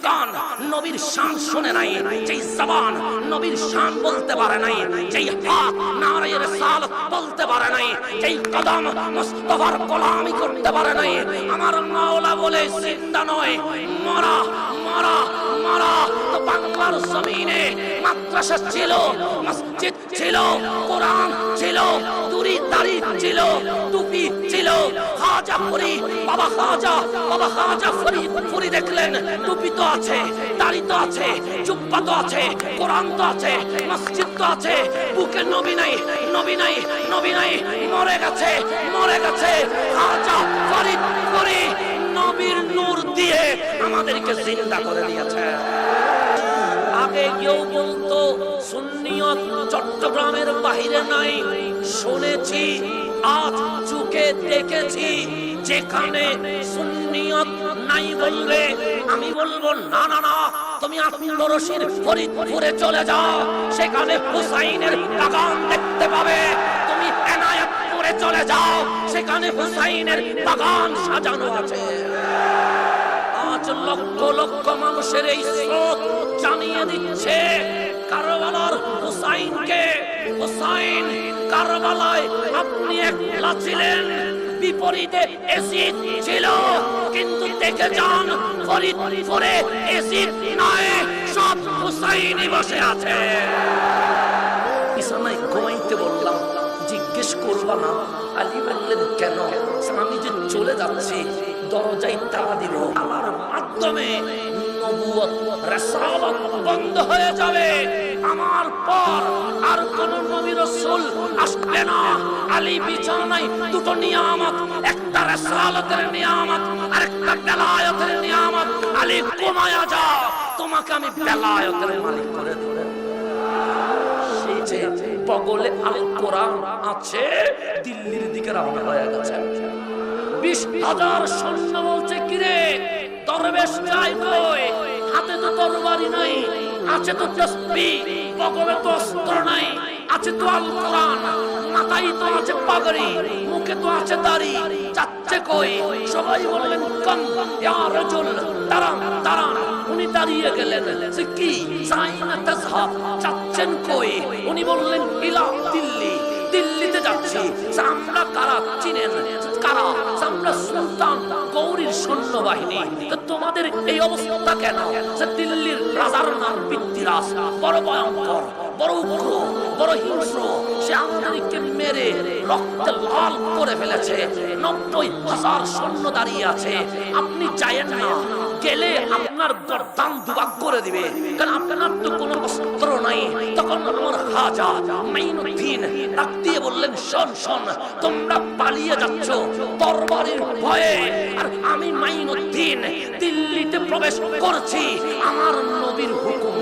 কান নবীর শান শুনে নাই, যেই জবান নবীর শান বলতে পারে নাই, যেই হাত নারায়ে রিসালাত বলতে পারে নাই, যেই কদম মুস্তাফার গোলামি করতে পারে নাই, আমার মাওলা বলে জিন্দা নয়, মরা মরা মরা। তো বাংলার জমিনে মাদ্রাসা ছিল, মসজিদ ছিল, কোরআন ছিল, দুরি দাড়ি ছিল, টুপি ছিল। খাজা ফরি বাবা খাজা ফরি দেখলেন টুপি তো আছে, দাড়ি তো আছে, জুব্বা তো আছে, কোরআন তো আছে, মসজিদ তো আছে, বুকে নবী নাই, নবী নাই, নবী নাই, মরে গেছে, মরে গেছে। খাজা ফরি নবীর নূর দিয়ে আমাদেরকে জিন্দা করে দিয়েছে। আগে কেউ বলতো সুন্নিয়ত চট্টগ্রামের বাহিরে নাই, শুনেছি আজ চোখে দেখেছি। যেখানে সুন্নিয়ত নাই বলবে আমি বলবো না না না, তুমি আন্দরশির ফরিদপুরে চলে যাও, সেখানে হুসাইনের বাগান দেখতে পাবে। তুমি এনায়েতপুরে চলে যাও, সেখানে হুসাইনের বাগান সাজানো আছে। আজ লক্ষ লক্ষ মানুষের এই স্রোত জানিয়ে দিচ্ছে কারবালার হুসাইনকে। হুসাইন কারবালায় আপনি একলা ছিলেন, বিপরীতে এজিদ ছিল, কিন্তু দেখে যান ফরিদপুরে এজিদ নয়, সব হুসাইনই বসে আছে। বিছানায় ঘুমাইতে বললাম, জিজ্ঞেস করবা না? আলী বললেন কেন? আমি যে চলে যাচ্ছি, দরজায় তালা দিব, আমার মাধ্যমে নবুয়ত রাসালাত বন্ধ হয়ে যাবে, আমার পর আর কোন নবী রাসূল আসবে না। আলী বিছানায় দুটো নিয়ামত, একটা রাসালাতের নিয়ামত আর একটা বেলায়েতের নিয়ামত। আলী ঘুমায়া যাও, তোমাকে আমি বেলায়েতের মালিক করে দেব। বগলে আল কোরআন আছে, দিল্লির দিকে রওনা হয়ে গেছে। 20,000 সৈন্য বলছে কিরে দরবেশ যাই কই? হাতে তো তরবারি নাই, আছে তো তাসবিহ, বগলে তো অস্ত্র নাই, আছে তো আল কোরআন, মাথায় তো আছে পাগড়ি, মুখে তো আছে দাড়ি, যাচ্ছে কই? সবাই বললেন কম ইয়া রাজুল, দাঁড়ান দাঁড়ান। উনি দাঁড়িয়ে গেলেন, সে কি সাইনা তাজহাব, যাচ্ছেন কই? উনি বললেন ইলা দিল্লি, দিল্লিতে যাচ্ছি। আমরা কারা চিনেন? কারা? আমরা সুলতান গৌরীর সৈন্যবাহিনী। তো তোমাদের এই অবস্থা কেন? দিল্লির রাজার নাম পৃথ্বীরাজ, বড় ভয়ঙ্কর, বড় উগ্র, বড় হিংস্র। সে আমাদেরকে মেরে রক্তে লাল করে ফেলেছে। 90,000 সৈন্য দাঁড়িয়ে আছে, আপনি যায়েন না, গেলে আপনার গর্দান দুভাগ করে দিবে, কারণ আপনার তো কোনো অস্ত্র নাই। তখন আমার খাজা মাইনুদ্দিন ডাক দিয়ে বললেন, শোন শোন, তোমরা পালিয়ে যাচ্ছ তরবারির ভয়ে, আর আমি মাইনুদ্দিন দিল্লিতে প্রবেশ করছি আমার নবীর হুকুম।